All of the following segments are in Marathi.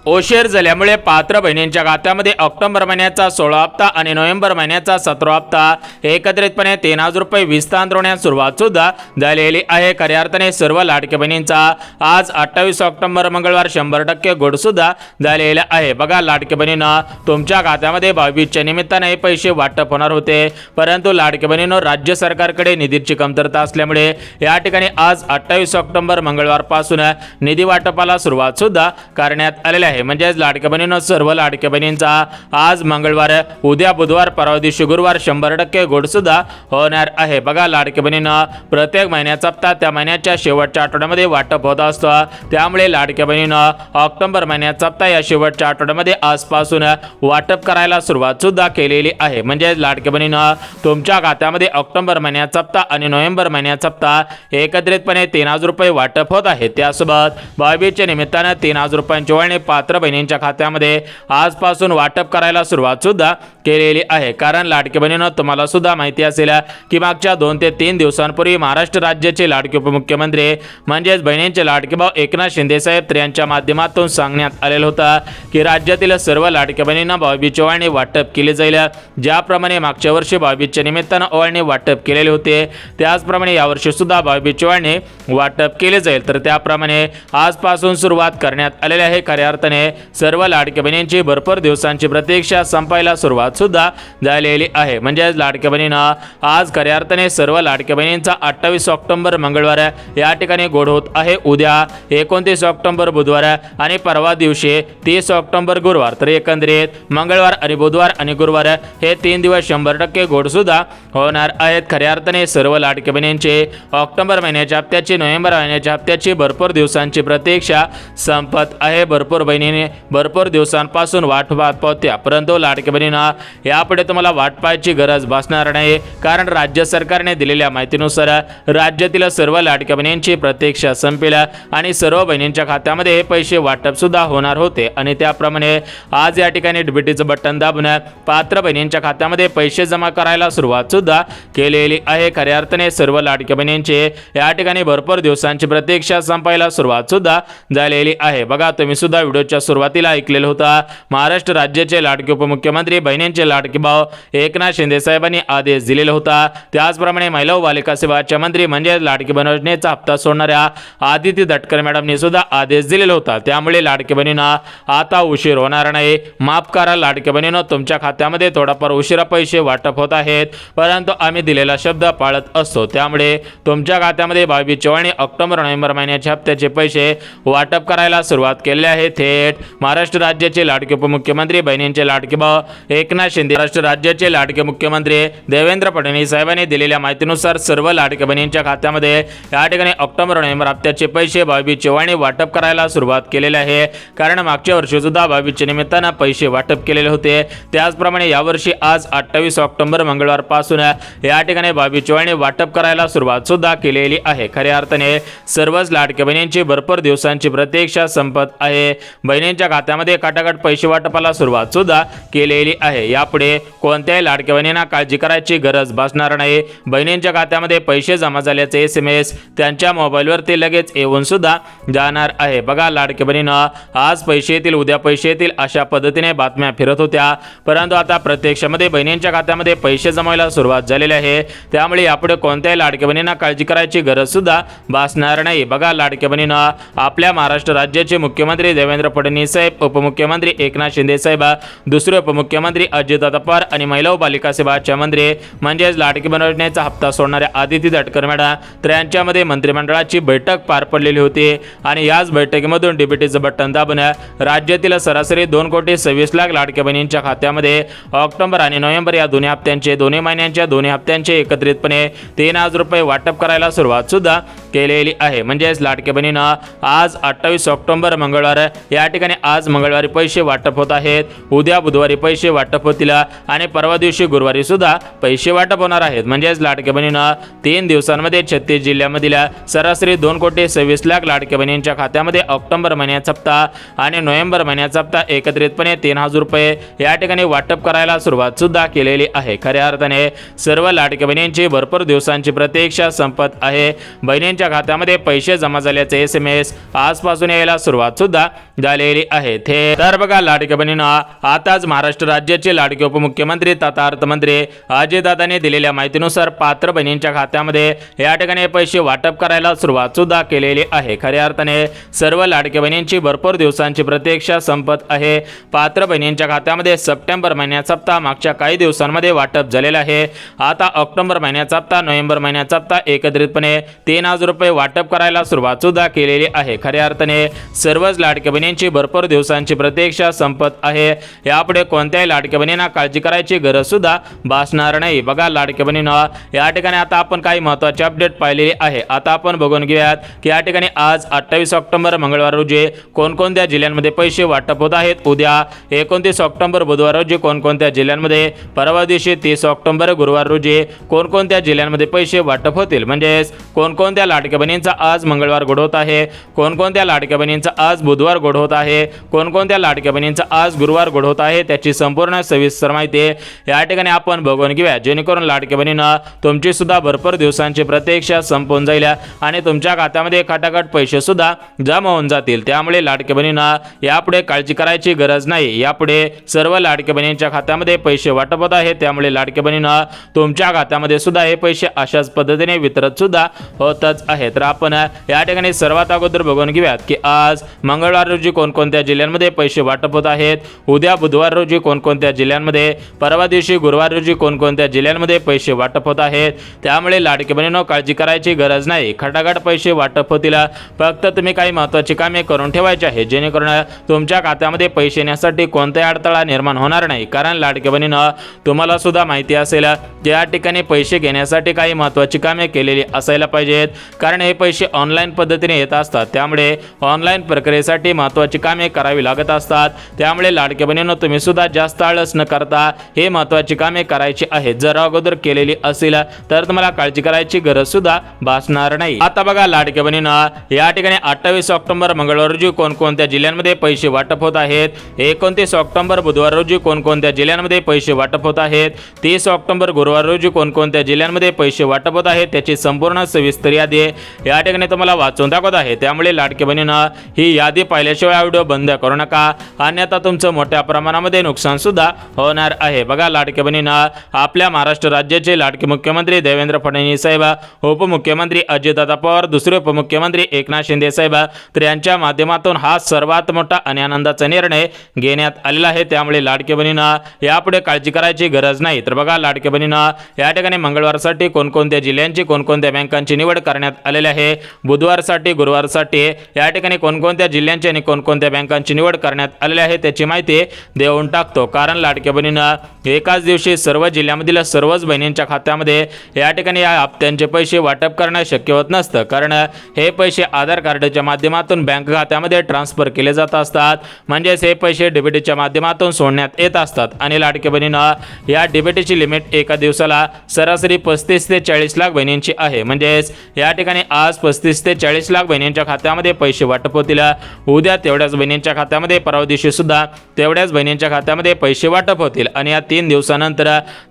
उशीर झाल्यामुळे पात्र बहिणींच्या खात्यामध्ये ऑक्टोबर महिन्याचा 16 हप्ता आणि नोव्हेंबर महिन्याचा 17 हप्ता एकत्रितपणे 3000 रुपये विस्तारण्यास सुरुवात सुद्धा झालेली आहे। खऱ्या अर्थाने सर्व लाडक्या बहिणींचा आज 28 ऑक्टोबर मंगळवार 100% गोड सुद्धा झालेला आहे। बघा लाडक्या बहिणींना तुमच्या खात्यामध्ये 22च्या निमित्ताने पैसे वाटप होणार होते, परंतु लाडक्या बहिणींनो राज्य सरकारकडे निधीची कमतरता असल्यामुळे या ठिकाणी आज 28 ऑक्टोबर मंगळवार पासून निधी वाटपाला सुरुवात सुद्धा करण्यात आलेली आहे। म्हणजे लाडक्या बहिणींनो सर्व लाडक्या बहिणींचा आज मंगळवार, उद्या बुधवार, परवा दिवशी गुरुवार 100% गोड सुद्धा होणार आहे। बघा लाडक्या बहिणींना प्रत्येक महिन्याचा हप्ता त्या महिन्याच्या शेवटच्या आठवड्यामध्ये वाटप होत असतो, त्यामुळे लाडक्या बहिणींना ऑक्टोबर महिन्याचा हप्ता या शेवटच्या आठवड्यामध्ये आजपासून वाटप करायला सुरुवात सुद्धा केलेली आहे। म्हणजे लाडक्या बहिणींना तुमच्या खात्यामध्ये ऑक्टोबर महिन्याचा हप्ता आणि नोव्हेंबर महिन्याचा हप्ता एकत्रितपणे 3000 रुपये वाटप होत आहे। त्यासोबत 22च्या निमित्ताने 3000 रुपयांची वळणे पात्र बहिणींच्या खात्यामध्ये आजपासून वाटप करायला सुरुवात सुद्धा केलेली आहे। कारण लाडकी बहिणींनो तुम्हाला सुद्धा माहिती असेल की मागच्या 2 ते 3 दिवसांपूर्वी महाराष्ट्र राज्याचे लाडके उपमुख्यमंत्री म्हणजेच बहिणींचे लाडके भाऊ एकनाथ शिंदे साहेब यांच्या माध्यमातून सांगण्यात आलेलं होतं की राज्यातील सर्व लाडक्या बहिणींना भाऊबीजची ओवाळणी वाटप केली जाईल। ज्याप्रमाणे मागच्या वर्षी भाऊबीजच्या निमित्ताने ओवाळणी वाटप केलेले होते, त्याचप्रमाणे यावर्षी सुद्धा भाऊबीजची ओवाळणी वाटप केले जाईल। तर त्याप्रमाणे आजपासून सुरुवात करण्यात आलेली आहे। खऱ्या अर्थाने सर्व लाडक्या बहिणींची भरपूर दिवसांची प्रतीक्षा संपायला सुरुवात सुद्धा झालेली आहे। म्हणजे लाडक्या बहिणींना आज खऱ्या अर्थाने सर्व लाडक्या बहिणींचा 28 ऑक्टोबर मंगळवार या ठिकाणी गोड होत आहे। उद्या 29 ऑक्टोबर बुधवार आणि परवा दिवशी 30 ऑक्टोबर गुरुवार, तर एकंदरीत मंगळवार आणि बुधवार आणि गुरुवार हे 3 दिवस 100% गोड सुद्धा होणार आहेत। खऱ्या अर्थाने सर्व लाडक्या बहिणींचे ऑक्टोबर महिन्याच्या हप्त्याची, नोव्हेंबर महिन्याच्या हप्त्याची भरपूर दिवसांची प्रतीक्षा संपत आहे। भरपूर बहिणीने भरपूर दिवसांपासून वाट पाहत होत्या, परंतु लाडक्या बहिणींना यापुढे तुम्हाला वाट पाहायची गरज भासणार नाही, कारण राज्य सरकारने दिलेल्या माहितीनुसार राज्यातील सर्व लाडक्या बहिणींची प्रतीक्षा संपेल आणि सर्व बहिणींच्या खात्यामध्ये हे पैसे वाटप सुद्धा होणार होते आणि त्याप्रमाणे आज या ठिकाणी डीबीटीचं बटन दाबून पात्र बहिणींच्या खात्यामध्ये पैसे जमा करायला सुरुवात सुद्धा केलेली आहे। खऱ्या अर्थाने सर्व लाडक्या बहिणींचे या ठिकाणी भरपूर दिवसांची प्रतीक्षा संपायला सुरुवात सुद्धा झालेली आहे। बघा तुम्ही सुद्धा व्हिडिओच्या सुरुवातीला ऐकलेलं होतं, महाराष्ट्र राज्याचे लाडके उपमुख्यमंत्री बहिणींचे लाडके भाऊ एकनाथ शिंदे साहेबांनी आदेश दिलेला होता। त्याचप्रमाणे महिला व बालिका सेवाचे मंत्री म्हणजे लाडकी बहीण योजनेचा हप्ता सोडणाऱ्या आदिती तटकरे मॅडमने सुद्धा आदेश दिलेला होता। त्यामुळे लाडकी बहिणींना आता उशीर होणार नाही। माफ करा लाडकी बहिणींनो, तुमच्या खात्यामध्ये थोडाफार उशिरा पैसे वाटप होत आहेत, परंतु आम्ही दिलेला शब्द पाळत असतो। त्यामुळे तुमच्या खात्यामध्ये 22ची ओवाळणी ऑक्टोबर नोव्हेंबर महिन्याच्या हप्त्याचे पैसे वाटप करायला सुरुवात केली आहे। थेट महाराष्ट्र राज्याचे लाडके उपमुख्यमंत्री बहिणींचे लाडके भाऊ एकनाथ शिंदे, महाराष्ट्र राज्याचे लाडके मुख्यमंत्री देवेंद्र फडणवीस साहेबांनी दिलेल्या माहितीनुसार सर्व लाडक्या बहिणींच्या खात्यामध्ये या ठिकाणी ऑक्टोबर नोव्हेंबर हप्त्याचे पैसे 22ची ओवाळणी वाटप करायला सुरुवात केलेली आहे। कारण मागच्या वर्षी सुद्धा 22च्या निमित्ताने पैसे वाटप केलेले होते, त्याचप्रमाणे यावर्षी आज 28 ऑक्टोबर मंगळवार पासून या ठिकाणी 22ची ओवाळणी वाटप करायला सुरुवात सुद्धा केलेली आहे। खऱ्या अर्थाने सर्वच लाडक्या बहिणींची भरपूर दिवसांची प्रतीक्षा संपत आहे। बहिणींच्या खात्यामध्ये काटाकाट पैसे वाटपाला सुरुवात सुद्धा केलेली आहे। यापुढे कोणत्याही लाडक्या बहिणींना काळजी करायची गरज भासणार नाही। बहिणींच्या खात्यामध्ये पैसे जमा झाल्याचे SMS त्यांच्या मोबाईलवरती लगेच येऊन सुद्धा जाणार आहे। बघा लाडक्या बहिणींना आज पैसे येतील, उद्या पैसे येतील अशा पद्धतीने बातम्या फिरत होत्या, परंतु आता प्रत्यक्षामध्ये बहिणींच्या खात्यामध्ये पैसे जमायला सुरुवात झालेली आहे। त्यामुळे यापुढे कोणत्याही लाडक्या बहिणींना काळजी करायची गरज सुद्धा भासणार नाही। बघा लाडक्या बहिणींना आपल्या महाराष्ट्र राज्याचे मुख्यमंत्री देवेंद्र फडणवीस साहेब, उपमुख्यमंत्री एकनाथ शिंदे साहेब, दुसरे उपमुख्यमंत्री अजितदादा पवार आणि महिला व बालिका सेवाचे मंत्री म्हणजेच लाडकी बहीण योजनेचा हप्ता सोडणाऱ्या आदिती तटकरे मॅडम तर यांच्यामध्ये मंत्रिमंडळाची बैठक पार पडलेली होती आणि याच बैठकीमधून डीबीटीचं बटन दाबून राज्यातील सरासरी 2,26,00,000 लाडक्या बहिणींच्या खात्यामध्ये ऑक्टोबर आणि नोव्हेंबर या दोन्ही हप्त्यांचे, दोन्ही महिन्यांच्या दोन्ही हप्त्यांचे एकत्रितपणे 3000 रुपये वाटप करायला सुरुवात सुद्धा केलेली आहे। म्हणजेच लाडक्या बहिणींना आज 28 ऑक्टोबर मंगळवार या ठिकाणी आज मंगळवारी पैसे वाटप होत आहेत, उद्या बुधवारी पैसे वाटप होतील आणि परवा दिवशी गुरुवारी सुद्धा पैसे वाटप होणार आहेत। म्हणजेच लाडक्या बहिणींना 3 दिवसांमध्ये 36 जिल्ह्यामधील सरासरी 2,26,00,000 लाडक्या बहिणींच्या खात्यामध्ये ऑक्टोबर महिन्याचा हप्ता आणि नोव्हेंबर महिन्याचा हप्ता एकत्रितपणे 3000 रुपये या ठिकाणी वाटप करायला सुरुवात सुद्धा केलेली आहे। खऱ्या अर्थाने सर्व लाडक्या बहिणींची भरपूर दिवसांची प्रतीक्षा संपत आहे। बहिणींच्या बहिणींच्या खात्यामध्ये पैसे जमा झाल्याचे SMS आजपासून यायला सुरुवात सुद्धा झालेली आहे। तर बघा लाडक्या बहिणींना आताच महाराष्ट्र राज्याचे लाडके उपमुख्यमंत्री तथा अर्थमंत्री अजितदादांनी दिलेल्या माहितीनुसार पात्र बहिणींच्या खात्यामध्ये या ठिकाणी पैसे वाटप करायला सुरुवात सुद्धा केलेली आहे। खऱ्या अर्थाने सर्व लाडक्या बहिणींची भरपूर दिवसांची प्रतीक्षा संपत आहे। पात्र बहिणींच्या खात्यामध्ये सप्टेंबर महिन्याचा हप्ता मागच्या काही दिवसांमध्ये वाटप झालेला आहे। आता ऑक्टोबर महिन्याचा हप्ता, नोव्हेंबर महिन्याचा हप्ता एकत्रितपणे 3000 रुपये वाटप करायला सुरुवात सुद्धा केलेली आहे। खऱ्या अर्थाने सर्वच लाडक्या बहिणींची भरपूर दिवसांची प्रतीक्षा संपत आहे। यापुढे कोणत्याही लाडक्या बहिणींना काळजी करायची गरज सुद्धा भासणार नाही। बघा लाडक्या बहिणींना या ठिकाणी आता आपण काही महत्त्वाचे अपडेट पाहिलेले आहे। आता आपण बघून घेऊयात की या ठिकाणी आज 28 ऑक्टोबर मंगळवार रोजी कोणकोणत्या जिल्ह्यांमध्ये पैसे वाटप होत आहेत। उद्या 29 ऑक्टोबर बुधवार रोजी कोणकोणत्या जिल्ह्यांमध्ये, परवा दिवशी 30 ऑक्टोबर गुरुवार रोजी कोणकोणत्या जिल्ह्यांमध्ये पैसे वाटप होतील, म्हणजेच कोणकोणत्या लाडक्या बहिणींचा आज मंगळवार गोड होत आहे, कोणकोणत्या लाडक्या बहिणींचा आज बुधवार गोड होत आहे, कोणकोणत्या लाडक्या बहिणींचा आज गुरुवार गोड होत आहे, त्याची संपूर्ण सविस्तर माहिती या ठिकाणी आपण बघून घेऊया, जेणेकरून लाडक्या बहिणींना तुमची सुद्धा भरपूर दिवसांची प्रतीक्षा संपून जाईल आणि तुमच्या खात्यामध्ये खटाखट पैसे सुद्धा जमा होऊन जातील। त्यामुळे लाडक्या बहिणींना यापुढे काळजी करायची गरज नाही। यापुढे सर्व लाडक्या बहिणींच्या खात्यामध्ये पैसे वाटप होत आहे। त्यामुळे लाडक्या बहिणींना तुमच्या खात्यामध्ये सुद्धा हे पैसे अशाच पद्धतीने वितरित सुद्धा होतच आहे। तर आपण या ठिकाणी सर्वात अगोदर बघून घेऊयात की आज मंगळवार रोजी कोणकोणत्या जिल्ह्यांमध्ये पैसे वाटप होत आहेत, उद्या बुधवार रोजी कोणकोणत्या जिल्ह्यांमध्ये, परवा दिवशी गुरुवार रोजी कोणकोणत्या जिल्ह्यांमध्ये पैसे वाटप होत आहेत। त्यामुळे लाडक्या बहिणींनो काळजी करायची गरज नाही, खटाखट पैसे वाटप होतील। फक्त तुम्ही काही महत्त्वाची कामे करून ठेवायची आहे, जेणेकरून तुमच्या खात्यामध्ये पैसे येण्यासाठी कोणताही अडथळा निर्माण होणार नाही। कारण लाडक्या बहिणींनो तुम्हाला सुद्धा माहिती असेल की या ठिकाणी पैसे घेण्यासाठी काही महत्त्वाची कामे केलेली असायला पाहिजेत, कारण हे पैसे ऑनलाईन पद्धतीने येत असतात। त्यामुळे ऑनलाईन प्रक्रियेसाठी महत्त्वाची कामे करावी लागत असतात। त्यामुळे लाडक्या बहिणींनो तुम्ही सुद्धा जास्त आळस न करता हे महत्त्वाची कामे करायची आहेत। जर अगोदर केलेली असेल तर तुम्हाला काळजी करायची गरज सुद्धा भासणार नाही। आता बघा लाडक्या बहिणींनो या ठिकाणी 28 ऑक्टोबर मंगळवार रोजी कोणकोणत्या जिल्ह्यांमध्ये पैसे वाटप होत आहेत, 29 ऑक्टोबर बुधवार रोजी कोणकोणत्या जिल्ह्यांमध्ये पैसे वाटप होत आहेत, 30 ऑक्टोबर गुरुवार रोजी कोणकोणत्या जिल्ह्यांमध्ये पैसे वाटप होत आहेत, त्याची संपूर्ण सविस्तर यादी या ठिकाणी तुम्हाला वाचून दाखवत आहे। त्यामुळे लाडक्या बहिणींनो ही यादी पाहिल्याशिवाय व्हिडिओ बंद करू नका, अन्यथा तुमचं मोठ्या प्रमाणामध्ये नुकसान सुद्धा होणार आहे। बघा लाडक्या बहिणींनो आपल्या महाराष्ट्र राज्याचे लाडके मुख्यमंत्री देवेंद्र फडणवीस साहेब, उपमुख्यमंत्री अजितदादा पवार, दुसरे उपमुख्यमंत्री एकनाथ शिंदे साहेब, तर यांच्या माध्यमातून हा सर्वात मोठा आणि आनंदाचा निर्णय घेण्यात आलेला आहे। त्यामुळे लाडक्या बहिणींनो यापुढे काळजी करायची गरज नाही। तर बघा लाडक्या बहिणींनो या ठिकाणी मंगळवारसाठी कोणकोणत्या जिल्ह्यांची, कोणकोणत्या बँकांची निवड करण्यात आलेली आहे, बुधवारसाठी, गुरुवारसाठी या ठिकाणी कोणकोणत्या जिल्ह्यांची आणि कोणकोणत्या बँकांची निवड करण्यात आलेली आहे त्याची माहिती देऊन टाकतो। कारण लाडक्या बहिणींनो एकाच दिवशी सर्व जिल्ह्यांमधील सर्वच बहिणींच्या खात्यामध्ये या ठिकाणी या हप्त्यांचे पैसे वाटप करणं शक्य होत नसतं, कारण हे पैसे आधार कार्डच्या माध्यमातून बँक खात्यामध्ये ट्रान्सफर केले जात असतात, म्हणजेच हे पैसे डीबीटीच्या माध्यमातून सोडण्यात येत असतात। आणि लाडक्या बहिणींनो या डीबीटीची लिमिट एका दिवसाला सरासरी 35 ते 40 लाख बहिणींची आहे, म्हणजेच या ठिकाणी आज 35 ते 40 लाख बहिणींच्या खात्यामध्ये पैसे वाटप होतील। उद्या तेवढ्याच बहिणींच्या खात्यामध्ये, परवा दिवशी सुद्धा तेवढ्याच बहिणींच्या खात्यामध्ये पैसे वाटप होतील। आणि या 3 दिवसानंतर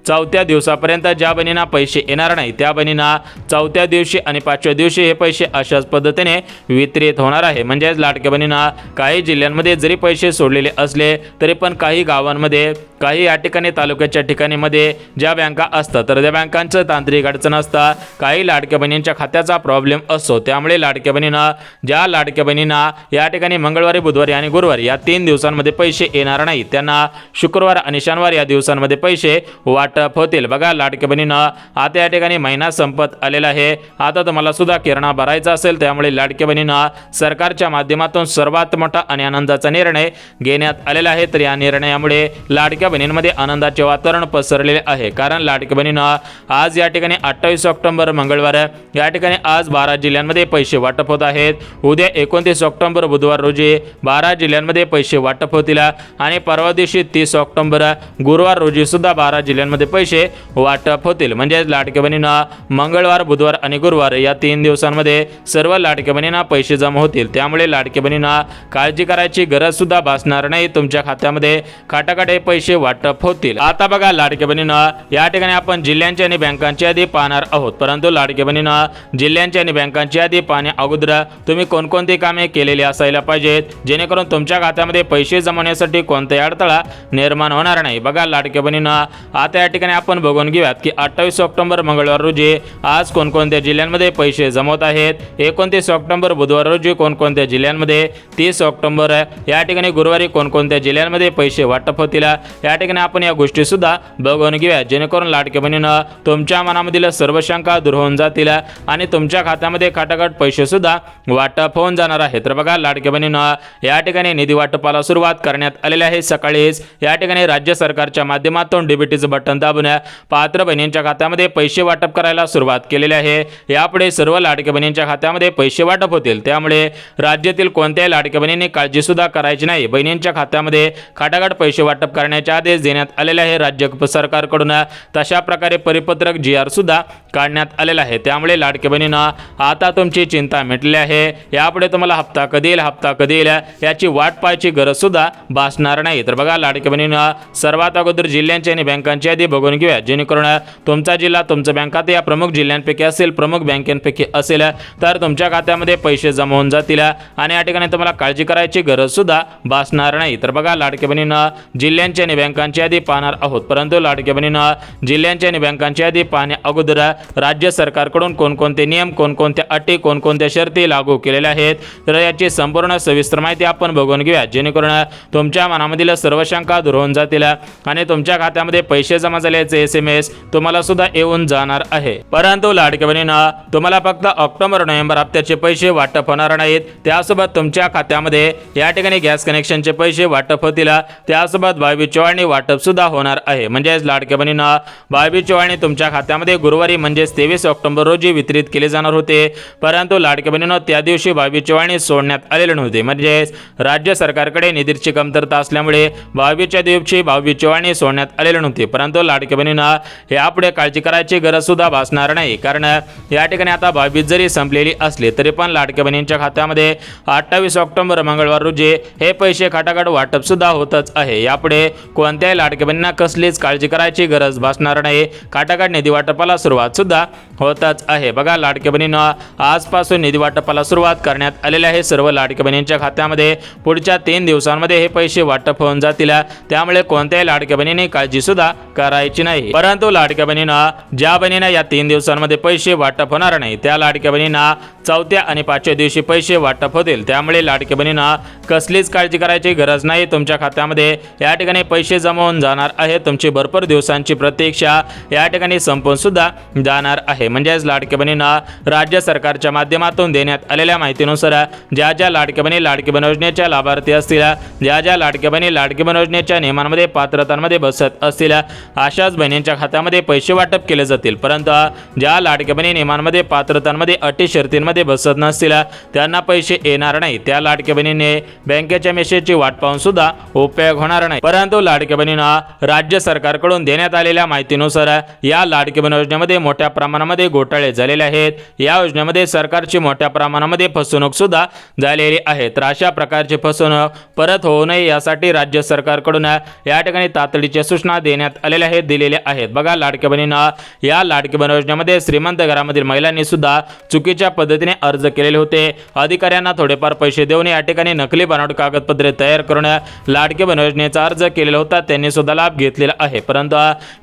4थ्या दिवसापर्यंत ज्या बहिणींना पैसे येणार नाही त्या बहिणींना 4थ्या दिवशी आणि 5व्या दिवशी हे पैसे अशाच पद्धतीने वितरित होणार आहे। म्हणजेच लाडक्या बहिणींना काही जिल्ह्यांमध्ये जरी पैसे सोडलेले असले तरी पण काही गावांमध्ये, काही या ठिकाणी तालुक्याच्या ठिकाणीमध्ये ज्या बँका असतात तर त्या बँकांचं तांत्रिक अडचण असतं, काही लाडक्या बहिणींच्या खात्याचा प्रॉब्लेम असतो। त्यामुळे लाडक्या बहिणींना, ज्या लाडक्या बहिणींना या ठिकाणी मंगळवारी, बुधवारी आणि गुरुवारी या 3 दिवसांमध्ये पैसे येणार नाही त्यांना शुक्रवार आणि शनिवार या दिवसांमध्ये पैसे वाटप होतील। बघा लाडक्या बहिणींना आता या ठिकाणी महिना संपत आलेला आहे, आता तुम्हाला सुद्धा किराणा भरायचा असेल, त्यामुळे लाडक्या बहिणींना सरकारच्या माध्यमातून सर्वात मोठा आणि आनंदाचा निर्णय घेण्यात आलेला आहे। तर या निर्णयामुळे लाडक्या बहिणींमध्ये आनंदाचे वातावरण पसरलेले आहे, कारण लाडक्या बहिणींना आज या ठिकाणी 28 ऑक्टोबर मंगळवार या ठिकाणी आज 12 जिल्ह्यांमध्ये पैसे वाटप होत आहेत। उद्या 29 ऑक्टोबर बुधवार रोजी 12 जिल्ह्यांमध्ये पैसे वाटप होतील आणि परवा दिवशी 30 ऑक्टोबर गुरुवार रोजी सुद्धा 12 जिल्ह्यांमध्ये पैसे वाटप होतील। म्हणजे लाडक्या बहिणींना मंगळवार, बुधवार आणि गुरुवार या 3 दिवसांमध्ये सर्व लाडक्या बहिणींना पैसे जमा होतील। त्यामुळे लाडक्या बहिणींना काळजी करायची गरज सुद्धा भासणार नाही, तुमच्या खात्यामध्ये खटाखट हे पैसे वाटप होतील। आता बघा लाडक्या बहिणींना या ठिकाणी आपण जिल्ह्यांची आणि बँकांची यादी पाहणार आहोत, परंतु लाडक्या बहिणींना जिल्ह्या जिल्ह्यांची आणि बँकांची यादी पाहण्या अगोदर तुम्ही कोणकोणती कामे केलेली असायला पाहिजेत, जेणेकरून तुमच्या खात्यामध्ये पैसे जमवण्यासाठी कोणताही अडथळा निर्माण होणार नाही। बघा लाडक्या बहिणींनो, आता या ठिकाणी आपण बघून घेऊयात की 28 ऑक्टोबर मंगळवार रोजी आज कोणकोणत्या जिल्ह्यांमध्ये पैसे जमवत आहेत, 29 ऑक्टोबर बुधवार रोजी कोणकोणत्या जिल्ह्यांमध्ये, 30 ऑक्टोबर या ठिकाणी गुरुवारी कोणकोणत्या जिल्ह्यांमध्ये पैसे वाटप होतील, या ठिकाणी आपण या गोष्टी सुद्धा बघून घेऊया, जेणेकरून लाडक्या बहिणींनो तुमच्या मनामधील सर्व शंका दूर होऊन जातील आणि तुमच्या खात्यामध्ये खटाखट पैसे सुद्धा वाटप होऊन जाणार आहे। तर बघा लाडक्या बहिणींनो, या ठिकाणी निधी वाटपाला सुरुवात करण्यात आलेली आहे। सकाळीच या ठिकाणी राज्य सरकारच्या माध्यमातून डीबीटीचं बटन दाबून पात्र बहिणींच्या खात्यामध्ये पैसे वाटप करायला सुरुवात केलेली आहे। यापुढे सर्व लाडक्या बहिणींच्या खात्यामध्ये पैसे वाटप होतील, त्यामुळे राज्यातील कोणत्याही लाडक्या बहिणींनी काळजी सुद्धा करायची नाही। बहिणींच्या खात्यामध्ये खटाखट पैसे वाटप करण्याचे आदेश देण्यात आलेले आहे राज्य सरकारकडून। तशा प्रकारे परिपत्रक GR सुद्धा काढण्यात आलेला आहे, त्यामुळे लाडक्या बहिणींनो आता तुमची चिंता मिटली आहे। यापुढे तुम्हाला हप्ता कधी येईल याची वाट पाहायची गरज सुद्धा भासणार नाही। तर बघा लाडक्या बहिणींनो, सर्वात अगोदर जिल्ह्यांची आणि बँकांची यादी बघून घेऊया, जेणेकरून तुमचा जिल्हा तुमच्या बँक खाते या प्रमुख जिल्ह्यांपैकी असेल, प्रमुख बँकेपैकी असेल तर तुमच्या खात्यामध्ये पैसे जमा होऊन जातील आणि या ठिकाणी तुम्हाला काळजी करायची गरज सुद्धा भासणार नाही। तर बघा लाडक्या बहिणींनो, जिल्ह्यांची आणि बँकांची यादी पाहणार आहोत, परंतु लाडक्या बहिणींनो जिल्ह्यांची आणि बँकांची यादी पाहण्या अगोदर राज्य सरकारकडून कोणकोणते नियम, कोणकोणत्या अटी, कोणकोणत्या शर्ती लागू केलेल्या आहेत तर याची संपूर्ण सविस्तर माहिती आपण बघून घेऊया, जेणेकरून तुमच्या मनामधील सर्व शंका दूर होऊन जातील आणि तुमच्या खात्यामध्ये पैसे जमा झाल्याचे SMS तुम्हाला सुद्धा येऊन जाणार आहे। परंतु लाडक्या बहिणींनो, तुम्हाला फक्त ऑक्टोबर नोव्हेंबर हप्त्याचे पैसे वाटप होणार नाहीत, त्यासोबत तुमच्या खात्यामध्ये या ठिकाणी गॅस कनेक्शनचे पैसे वाटप होतील, त्यासोबत 22 चवाळणी वाटप सुद्धा होणार आहे। म्हणजेच लाडक्या बहिणींनो, 22 चवाळणी तुमच्या खात्यामध्ये गुरुवारी म्हणजेच 23 ऑक्टोबर रोजी वितरित केले जाणार होते, परंतु लाडक्या बहिणींनो त्या दिवशी 22 चवाळणी सोडण्यात आलेले नव्हते। म्हणजेच राज्य सरकारकडे निधीची कमतरता असल्यामुळे 22च्या दिवशी 22 चवाळणी सोडण्यात आलेले नव्हते। परंतु लाडक्या बहिणींनो, यापुढे काळजी करायची गरज सुद्धा भासणार नाही, कारण या ठिकाणी आता 22 जरी संपलेली असली तरी पण लाडक्या बहिणींच्या खात्यामध्ये 28 ऑक्टोबर मंगळवार रोजी हे पैसे खटाखट वाटप सुद्धा होतच आहे। यापुढे कोणत्याही लाडक्या बहिणींना कसलीच काळजी करायची गरज भासणार नाही, खटाखट निधी वाटपाला सुरुवात सुद्धा होतच आहे। बघा लाडक्या बहिणींनो, आजपासून निधी वाटपाला सुरुवात करण्यात आलेली आहे सर्व लाडक्या बहिणींच्या खात्यामध्ये। पुढच्या 3 दिवसांमध्ये हे पैसे वाटप होऊन जातील, त्यामुळे कोणत्याही लाडक्या बहिणींनी काळजी सुद्धा करायची नाही। परंतु लाडक्या बहिणींना, ज्या बहिणींना या 3 दिवसांमध्ये पैसे वाटप होणार नाही त्या लाडक्या बहिणींना 4थ्या आणि 5व्या दिवशी पैसे वाटप होतील, त्यामुळे लाडक्या बहिणींना कसलीच काळजी करायची गरज नाही। तुमच्या खात्यामध्ये या ठिकाणी पैसे जमा होऊन जाणार आहे, तुमची भरपूर दिवसांची प्रतीक्षा या ठिकाणी संपून सुद्धा जाणार आहे। म्हणजेच लाडक्या बहिणींना राज्य सरकारच्या माध्यमातून देण्यात आलेल्या माहितीनुसार ज्या लाडक्या बहिणी लाडकी बहीण योजनेच्या लाभार्थी असतील, ज्या लाडक्या बहिणी लाडकी बहीण योजनेच्या नियमांमध्ये पात्रतांमध्ये बसत असतील, अशाच बहिणींच्या खात्यामध्ये पैसे वाटप केले जातील। परंतु ज्या लाडक्या बहिणी नियमांमध्ये पात्रतांमध्ये अटी शर्तींमध्ये बसत नसतील त्यांना पैसे येणार नाही, त्या लाडक्या बहिणींनी बँकेच्या मेसेजची वाट पाहून सुद्धा उपयोग होणार नाही। परंतु लाडक्या बहिणींना, राज्य सरकारकडून देण्यात आलेल्या माहितीनुसार या लाडकी बहीण योजनेमध्ये मोठ्या प्रमाणामध्ये घोटाळे झालेले आहेत, या योजनेमध्ये सरकारची मोठ्या प्रमाणामध्ये फसवणूक सुद्धा झालेली आहे। तर अशा प्रकारची फसवणूक परत होऊ नये यासाठी राज्य सरकारकडून या ठिकाणी तातडीच्या सूचना देण्यात आलेल्या आहेत, दिलेल्या आहेत। बघा लाडक्या बहिणींना, या लाडकी बहीण योजनेमध्ये श्रीमंत घरामधील महिलांनी सुद्धा चुकीच्या पद्धतीने अर्ज केलेले होते। अधिकाऱ्यांना थोडेफार पैसे देऊन या ठिकाणी नकली बनावट कागदपत्रे तयार करून लाडकी बहीण योजनेचा अर्ज केलेला होता, त्यांनी सुद्धा लाभ घेतलेला आहे, परंतु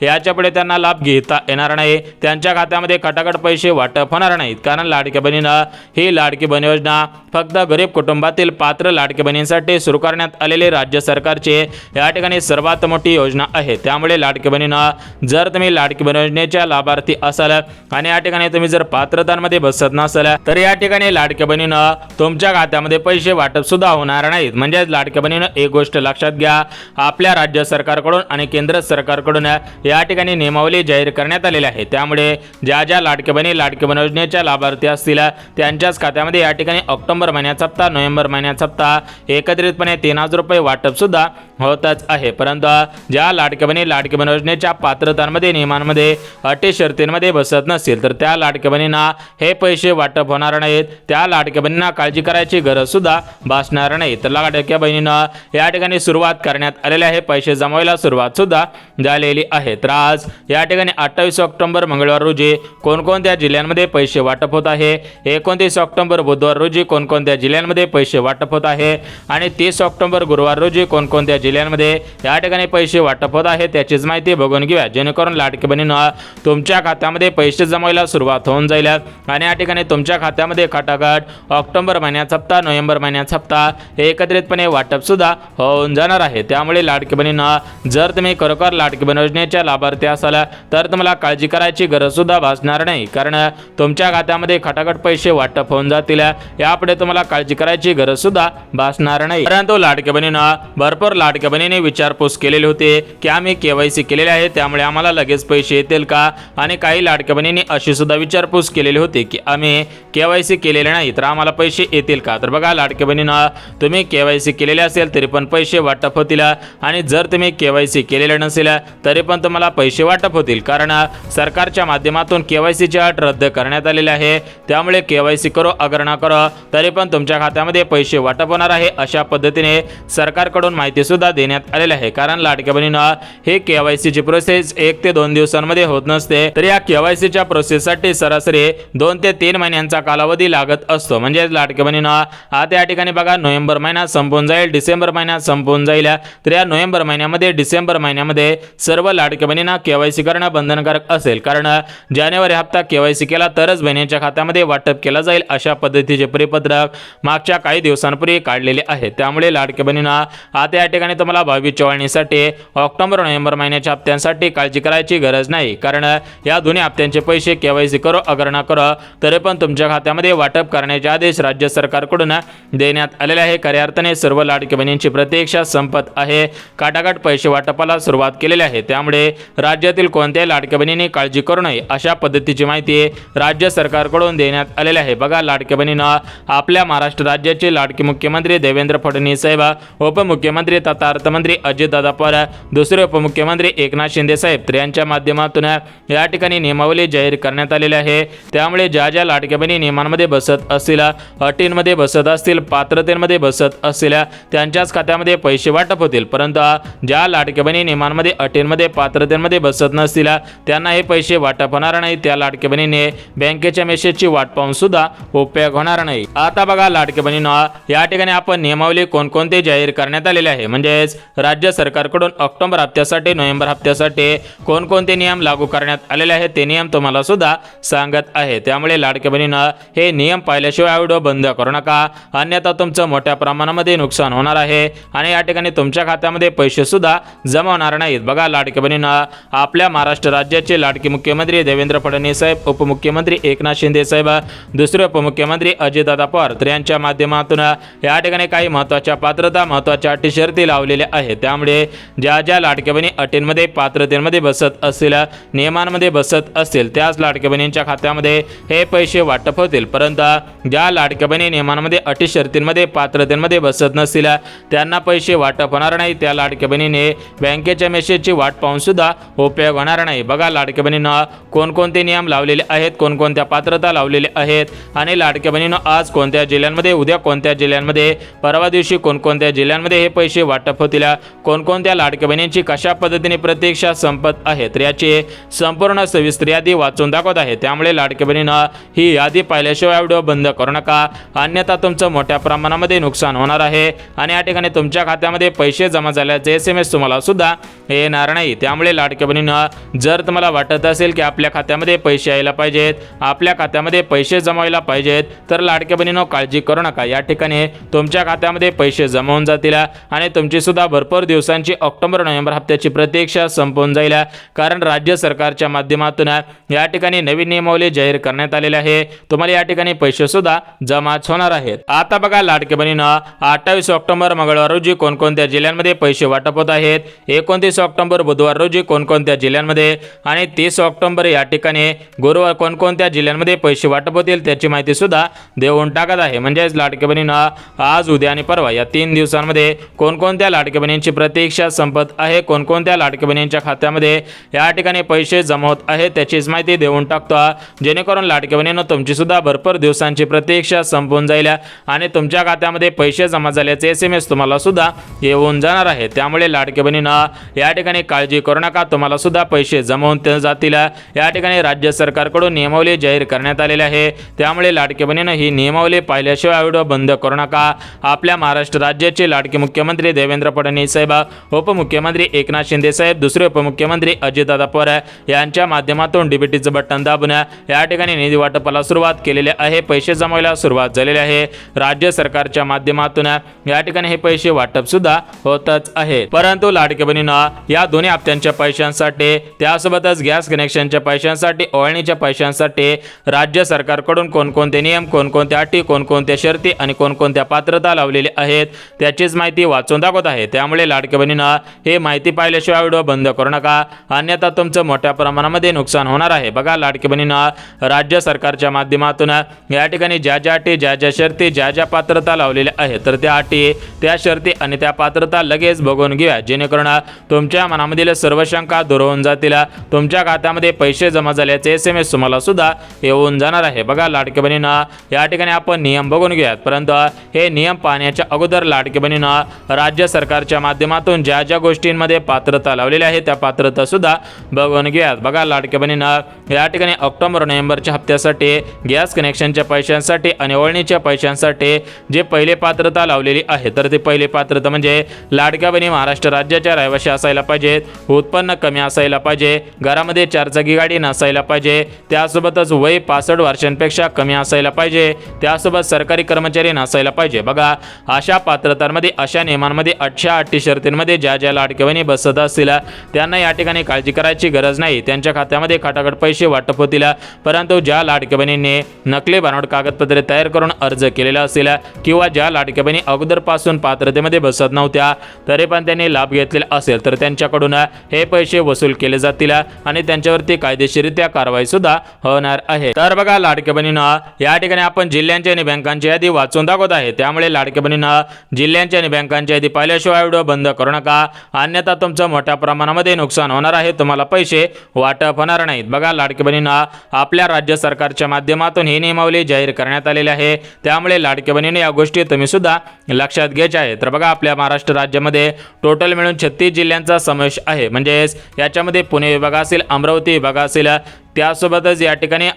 याच्यापुढे त्यांना लाभ घेता येणार नाही, त्यांच्या खात्यामध्ये खटाखट पैसे वाटप होणार नाहीत, कारण लाडक्या बहिणींना ही लाडकी बहीण योजना फक्त गरीब कुटुंबातील पात्र लाडकी बहिणींसाठी सुरू करण्यात आलेले राज्य सरकारचे या ठिकाणी सर्वात मोठी योजना आहे। त्यामुळे लाडकी बहिणींना, जर तुम्ही लाडकी बहीण योजनेच्या लाभार्थी असाल आणि या ठिकाणी तुम्ही जर पात्रतांमध्ये बसत नसाल तर या ठिकाणी लाडक्या बहिणींना तुमच्या खात्यामध्ये पैसे वाटप सुद्धा होणार नाहीत। म्हणजे लाडक्या बहिणींना एक गोष्ट लक्षात घ्या, आपल्या राज्य सरकारकडून आणि केंद्र सरकारकडून या ठिकाणी नियमावली जाहीर करण्यात आलेली आहे, त्यामुळे ज्या लाडक्या बहिणी लाडकी बहीण योजनेच्या लाभार्थी असतील त्यांच्याच खात्यामध्ये या ठिकाणी ऑक्टोबर महिन्याचा हप्ता, नोव्हेंबर महिन्याचा हप्ता एकत्रितपणे 3000 रुपये वाटप सुद्धा होतच आहे। परंतु ज्या लाडक्या बहिणी लाडकी बहीण योजनेच्या पात्रतांमध्ये नियमांमध्ये अटी शर्तींमध्ये बसत नसतील तर त्या लाडक्या बहिणींना हे पैसे वाटप होणार नाहीत त्या लाडक्या बहिणींना काळजी करायची गरज सुद्धा भासणार नाही। तर लाडक्या बहिणींना या ठिकाणी सुरुवात करण्यात आलेली आहे, पैसे जमवायला सुरुवात सुद्धा झालेली आहे। तर आज या ठिकाणी 28 ऑक्टोबर मंगळवार रोजी कोणकोणत्या जिल्ह्यांमध्ये पैसे वाटप होत आहे, 29 ऑक्टोबर बुधवार रोजी कोणकोणत्या जिल्ह्यांमध्ये पैसे वाटप होत आहे आणि 30 ऑक्टोबर गुरुवार रोजी कोणकोणत्या जिल्ह्यांमध्ये या ठिकाणी पैसे वाटप होत आहे त्याचीच माहिती बघून घेऊया, जेणेकरून लाडकी बहिणींना तुमच्या खात्यामध्ये पैसे जमवायला सुरुवात होऊन जाईल आणि या ठिकाणी तुमच्या खात्यामध्ये खटाखट ऑक्टोबर महिन्याचा हप्ता, नोव्हेंबर महिन्याचा हप्ता एकत्रितपणे वाटप सुद्धा होऊन जाणार आहे। त्यामुळे लाडकी बहिणींना जर तुम्ही खरोखर लाडकी बहीण योजनेच्या लाभार्थी असाल तर तुम्हाला काळजी करायची गरज सुद्धा भासणार नाही, कारण तुमच्या खात्यामध्ये खटाखट पैसे वाटप होऊन जातील, यापुढे तुम्हाला काळजी करायची गरज सुद्धा भासणार नाही। परंतु लाडक्या बहिणींना भरपूर लाडक्या बहिणीने विचारपूस केलेली होती की आम्ही केवायसी केलेले आहे त्यामुळे आम्हाला लगेच पैसे येतील का, आणि काही लाडक्या बहिणींनी अशी सुद्धा विचारपूस केलेली होती की आम्ही केवायसी केलेले नाही तर आम्हाला पैसे येतील का। तर बघा लाडक्या बहिणींना, तुम्ही केवायसी केलेले असेल तरी पण पैसे वाटप होतील आणि जर तुम्ही केवायसी केलेले नसेल तरी पण तुम्हाला पैसे वाटप होतील, कारण सरकारच्या माध्यमातून केवायसीची अट रद्द करण्यात आलेली आहे। त्यामुळे केवायसी करो अगर ना करो तरी पण तुमच्या खात्यामध्ये पैसे वाटप होणार आहे अशा पद्धतीने सरकारकडून माहिती सुद्धा देण्यात आलेली आहे। कारण लाडक्या बहिणींना हे केवायसीची प्रोसेस 1 ते 2 दिवसांमध्ये होत नसते, तर या केवायसीच्या प्रोसेससाठी सरासरी 2 ते 3 महिन्यांचा कालावधी लागत असतो। म्हणजे लाडक्या बहिणींना आता या ठिकाणी बघा नोव्हेंबर महिना संपून जाईल, डिसेंबर महिना संपून जाईल, तर या नोव्हेंबर महिन्यामध्ये डिसेंबर महिन्यामध्ये सर्व लाडक्या बहिणींना केवायसी करणं बंधनकारक असेल, कारण जानेवारी हप्ता केवायसी केला तरच बहिणींच्या खात्यामध्ये वाटप केला जाईल अशा पद्धतीचे परिपत्रक मागच्या काही दिवसांपूर्वी काढलेले आहे। त्यामुळे लाडक्या बहिणींना आता या ठिकाणी तुम्हाला भावी चवळणीसाठी ऑक्टोबर नोव्हेंबर महिन्याच्या हप्त्यांसाठी काळजी करायची गरज नाही, कारण या दोन्ही हप्त्यांचे पैसे केवायसी करो अगर ना करो तरी पण तुमच्या खात्यामध्ये वाटप करण्याचे आदेश राज्य सरकारकडून देण्यात आलेले आहे। खऱ्या अर्थाने सर्व लाडक्या बहिणींची प्रतीक्षा संपत आहे, काटाकाट पैसे वाटपाला सुरुवात केलेली आहे। त्यामुळे राज्यातील कोणत्याही लाडक्या बहिणींनी काळजी करू नये अशा पद्धतीची माहिती राज्य सरकारकडून देण्यात आलेली आहे। बघा लाडक्या बहिणींना, आपल्या महाराष्ट्र राज्याचे लाडके मुख्यमंत्री देवेंद्र फडणवीस साहेब, उपमुख्यमंत्री तथा अर्थमंत्री अजितदादा पवार, दुसरे उपमुख्यमंत्री एकनाथ शिंदे साहेब तर यांच्या माध्यमातून या ठिकाणी नियमावली जाहीर करण्यात आलेली आहे। त्यामुळे ज्या ज्या लाडक्या बहिणी नियमांमध्ये बसत असतील, अटींमध्ये बसत असतील, पात्रतेमध्ये बसत असतील त्यांच्याच खात्यामध्ये पैसे वाटप होतील, परंतु ज्या लाडक्या बहिणी नियमांमध्ये, अटींमध्ये, पात्रतेमध्ये बसत नसतील त्यांना हे पैसे वाटप होणार नाही। त्या लाडक्या बहिणीने बँकेच्या मेसेजची वाट पाहून सुद्धा उपयोग होणार नाही। आता बघा लाडक्या बहिणींना, या ठिकाणी आपण नियमावली कोणकोणते जाहीर करण्यात आलेले आहे, म्हणजेच राज्य सरकारकडून ऑक्टोबर हप्त्यासाठी, नोव्हेंबर हप्त्यासाठी कोणकोणते नियम लागू करण्यात आलेले आहेत ते नियम तुम्हाला सुद्धा सांगत आहे। त्यामुळे लाडक्या बहिणींना हे नियम पाहिल्याशिवाय व्हिडिओ बंद करू नका, अन्यथा तुमचं मोठ्या प्रमाणामध्ये नुकसान होणार आहे आणि या ठिकाणी तुमच्या खात्यामध्ये पैसे सुद्धा जमा होणार नाहीत। बघा लाडक्या बहिणींना, आपल्या महाराष्ट्र राज्याचे लाडके मुख्यमंत्री देवेंद्र फडणवीस साहेब, उपमुख्यमंत्री एकनाथ शिंदे साहेब, दुसरे उपमुख्यमंत्री अजितदादा पवार तर यांच्या माध्यमातून या ठिकाणी काही महत्त्वाच्या पात्रता, महत्त्वाच्या अटी शर्ती लावलेल्या आहेत। त्यामुळे ज्या ज्या लाडक्या बहिणी अटींमध्ये, पात्रतेमध्ये बसत असतील, नियमांमध्ये बसत असतील त्याच लाडक्या बहिणींच्या खात्यामध्ये हे पैसे वाटप होतील, परंतु ज्या लाडक्या बहिणी नियमांमध्ये, अटी शर्तींमध्ये, पात्रतेमध्ये बसत नसतील त्यांना पैसे वाटप होणार नाही। त्या लाडक्या बहिणीने बँकेच्या मेसेजची वाट पाहून सुद्धा उपयोग होणार नाही। बघा लाडक्या बहिणींना, कोणकोणते नियम लावलेले आहेत, कोणकोणत्या पात्रता लावलेल्या आहेत आणि लाडक्या बहिणींना आज कोणत्या जिल्ह्यांमध्ये, उद्या कोणत्या जिल्ह्यांमध्ये, परवा दिवशी कोणकोणत्या जिल्ह्यांमध्ये हे पैसे वाटप होतील, कोणकोणत्या लाडक्या बहिणींची कशा पद्धतीने प्रतीक्षा संपत आहे तर याची संपूर्ण सविस्तर यादी वाचून दाखवत आहे। त्यामुळे लाडक्या बहिणींना ही यादी पाहिल्याशिवाय व्हिडिओ बंद करू नका, अन्यथा तुमचं मोठ्या प्रमाणामध्ये नुकसान होणार आहे आणि या ठिकाणी तुमच्या खात्यामध्ये पैसे जमा झाल्याचे SMS तुम्हाला सुद्धा येणार नाही। त्यामुळे लाडक्या बहिणींना, जर तुम्हाला वाटत असेल की आपल्या खात्यामध्ये पैसे यायला पाहिजेत, आपल्या खात्यामध्ये पैसे जमायला पाहिजेत तर लाडक्या बहिणींनो काळजी करू नका, या ठिकाणी तुमच्या खात्यामध्ये पैसे जमा होऊन जातील आणि तुमची सुद्धा भरपूर दिवसांची ऑक्टोबर नोव्हेंबर हप्त्याची प्रतीक्षा संपून जाईल, कारण राज्य सरकारच्या माध्यमातून या ठिकाणी नवीन नियमावली जाहीर करण्यात आलेली आहे। तुम्हाला या ठिकाणी पैसे सुद्धा जमाच होणार आहेत। आता बघा लाडक्या बहिणींनो, 28 ऑक्टोबर मंगळवार रोजी कोणकोणत्या जिल्ह्यांमध्ये पैसे वाटप होत आहेत, 29 ऑक्टोबर बुधवार रोजी कोणकोणत्या जिल्ह्यांमध्ये आणि 30 ऑक्टोबर या ठिकाणी गुरुवार कोणकोणत्या जिल्ह्यांमध्ये पैसे वाटप होतील त्याची माहिती सुद्धा देऊन टाकत आहे। म्हणजेच लाडक्या बहिणींनो, आज, उद्या आणि परवा या 3 दिवसांमध्ये कोणकोणत्या लाडक्या बहिणींची प्रतीक्षा संपत आहे, कोणकोणत्या लाडक्या बहिणींच्या खात्यामध्ये या ठिकाणी पैसे जमा होत आहेत त्याचीच माहिती देऊन टाकतो, जेणेकरून लाडक्या बहिणींनो तुमची सुद्धा भरपूर दिवसांची प्रतीक्षा संपून जाईल आणि तुमच्या खात्यामध्ये पैसे जमा झाल्याचे SMS तुम्हाला सुद्धा येऊन जाणार आहे। त्यामुळे लाडके बहिणींनो या ठिकाणी काळजी करू नका, तुम्हाला सुद्धा पैसे जमा होऊन जातील। या ठिकाणी राज्य सरकारकडून नियमावली जाहीर करण्यात आलेली आहे, त्यामुळे लाडके बहिणींनो ही नियमावली पाहिल्याशिवाय व्हिडिओ बंद करू नका। आपल्या महाराष्ट्र राज्याचे लाडके मुख्यमंत्री देवेंद्र फडणवीस साहेब, उपमुख्यमंत्री एकनाथ शिंदे साहेब, दुसरे उपमुख्यमंत्री अजितदादा पवार यांच्या माध्यमातून डीबीटीचं बटन दाबून या ठिकाणी निधी वाटपाला सुरुवात केलेली आहे, पैसे जमवायला सुरुवात झालेली आहे। राज्य सरकारच्या माध्यमातून या ठिकाणी हे पैसे वाटप सुद्धा होतच आहे। परंतु लाडके बहिणींनो या दोन्ही हप्त्यांच्या पैशांसाठी, त्यासोबतच गॅस कनेक्शनच्या पैशांसाठी, ओळणीच्या पैशांसाठी राज्य सरकारकडून कोणकोणते नियम, कोणकोणत्या अटी, कोणकोणत्या शर्ती आणि कोणकोणत्या पात्रता लावलेली आहेत त्याचीच माहिती वाचून दाखवत आहे। त्यामुळे लाडके बहिणींनो हे माहिती पाहिल्याशिवाय व्हिडिओ बंद करू नका, अन्यथा तुमचं मोठ्या प्रमाणामध्ये नुकसान होणार आहे। बघा लाडके बहिणींनो राज्य सरकारच्या माध्यमातून या ठिकाणी ज्या ज्या अटी, ज्या ज्या शर्ती, ज्या ज्या पात्रता लावलेल्या आहेत तर त्या अटी, त्या शर्ती आणि त्या पात्रता लगेच बघून घ्या, जेणेकरून तुमच्या मनामधील सर्व शंका दूर होऊन जातील, तुमच्या खात्यामध्ये पैसे जमा झाल्याचे SMS तुम्हाला सुद्धा येऊन जाणार आहे। बघा लाडके बहिणींनो या ठिकाणी आपण नियम बघून घेऊयात, परंतु हे नियम पाहण्याच्या अगोदर लाडके बहिणींनो राज्य सरकारच्या माध्यमातून ज्या ज्या गोष्टींमध्ये पात्रता लावलेल्या आहे त्या पात्रता सुद्धा बघून घेऊयात। बघा लाडके बहिणींनो या ठिकाणी ऑक्टोबर नोव्हेंबरच्या हप्त्यासाठी, गॅस कनेक्शनच्या पैशांसाठी आणि ओळणीच्या पैशांसाठी जे पहिले पात्रता लावलेली आहे तर ते पहिले पात्रता म्हणजे लाडक्या बहिणी महाराष्ट्र राज्याच्या रहिवासी असायला पाहिजेत, उत्पन्न कमी असायला पाहिजे, घरामध्ये 4 चाकी गाडी नसायला पाहिजे, त्यासोबतच वय 65 वर्षांपेक्षा कमी असायला पाहिजे, त्यासोबत सरकारी कर्मचारी नसायला पाहिजे। बघा अशा पात्रतांमध्ये, अशा नियमांमध्ये, अशा अटी शर्तींमध्ये ज्या ज्या लाडक्या बहिणी बसत असतील त्यांना या ठिकाणी काळजी करायची गरज नाही, त्यांच्या खात्यामध्ये खटाखट पैसे वाटप होतील। परंतु ज्या लाडक्या बहिणींनी नकली बनावट कागदपत्रे तयार करून अर्ज केलेला असेल किंवा ज्या लाडक्या बहिणी अगोदरपासून पात्रतेमध्ये बसत नव्हत्या तरी पण त्यांनी लाभ घेतलेला असेल तर त्यांच्याकडून हे पैसे वसूल केले जातील आणि त्यांच्यावरती कायदेशीररित्या कारवाई सुद्धा होणार आहे। तर बघा लाडक्या बहिणींनो या ठिकाणी आपण जिल्ह्यांची आणि बँकांची यादी वाचून दाखवत आहे, त्यामुळे लाडक्या बहिणींनो जिल्ह्यांची आणि बँकांची यादी पाहिल्याशिवाय व्हिडिओ बंद करू नका, अन्यथा तुमचं मोठ्या प्रमाणामध्ये नुकसान होणार आहे, तुम्हाला पैसे वाटप होणार नाहीत। बघा लाडक्या बहिणींनो आपल्या राज्य सरकारच्या माध्यमातून ही नियमावली जाहीर करण्यात आलेली आहे, त्यामुळे लाडक्या बहिणींनो या गोष्टी तुम्ही सुद्धा लक्षात घ्यायच्या आहेत। तर बघा आपल्या महाराष्ट्र राज्यामध्ये टोटल मिळून 36 जिल्ह्यांचा समावेश आहे, म्हणजेच याच्यामध्ये पुणे विभाग असेल, अमरावती विभाग असेल, त्यासोबतच या ठिकाणी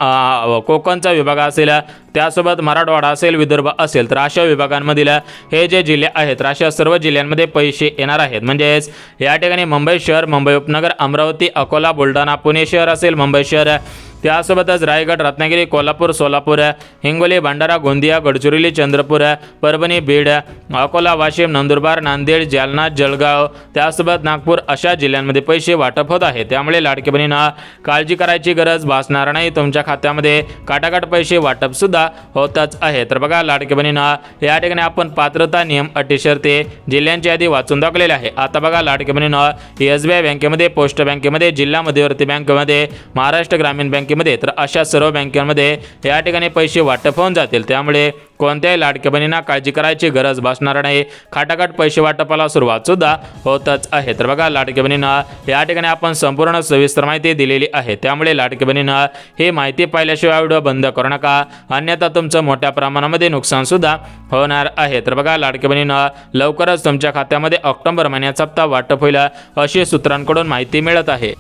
कोकणचा विभाग असेल, त्यासोबत मराठवाडा असेल, विदर्भ असेल, तर अशा विभागांमधील हे जे जिल्हे आहेत तर अशा सर्व जिल्ह्यांमध्ये पैसे येणार आहेत। म्हणजेच या ठिकाणी मुंबई शहर, मुंबई उपनगर, अमरावती, अकोला, बुलढाणा, पुणे शहर असेल, मुंबई शहर, त्यासोबतच रायगड, रत्नागिरी, कोल्हापूर, सोलापूर, हिंगोली, भंडारा, गोंदिया, गडचिरोली, चंद्रपूर, परभणी, बीड, अकोला, वाशिम, नंदुरबार, नांदेड, जालना, जळगाव, त्यासोबत नागपूर अशा जिल्ह्यांमध्ये पैसे वाटप होत आहे। त्यामुळे लाडके बहिणींनो काळजी करायची गरज भासणार नाही, तुमच्या खात्यामध्ये काटाकाट पैसे वाटप सुद्धा होतच आहे। तर बघा लाडके बहिणींनो या ठिकाणी आपण पात्रता, नियम, अटी, शर्ती, जिल्ह्यांची यादी वाचून दाखवलेली आहे। आता बघा लाडके बहिणींनो SBI बँकेमध्ये, पोस्ट बँकेमध्ये, जिल्हा मध्यवर्ती बँकेमध्ये, महाराष्ट्र ग्रामीण बँकेमध्ये तर अशा सर्व बँकांमध्ये या ठिकाणी पैसे वाटप होऊन जातील, त्यामुळे कोणत्याही लाडक्या बहिणींना काळजी करायची गरज भासणार नाही, खाटाखाट पैसे वाटपाला सुरुवात सुद्धा होतच आहे। तर बघा लाडक्या बहिणींनो या ठिकाणी आपण संपूर्ण सविस्तर माहिती दिलेली आहे, त्यामुळे लाडक्या बहिणींनो ही माहिती पाहिल्याशिवाय व्हिडिओ बंद करू नका, अन्यथा तुमचं मोठ्या प्रमाणामध्ये नुकसान सुद्धा होणार आहे। तर बघा लाडक्या बहिणींनो लवकरच तुमच्या खात्यामध्ये ऑक्टोबर महिन्याचा हप्ता वाटप होईल अशी सूत्रांकडून माहिती मिळत आहे।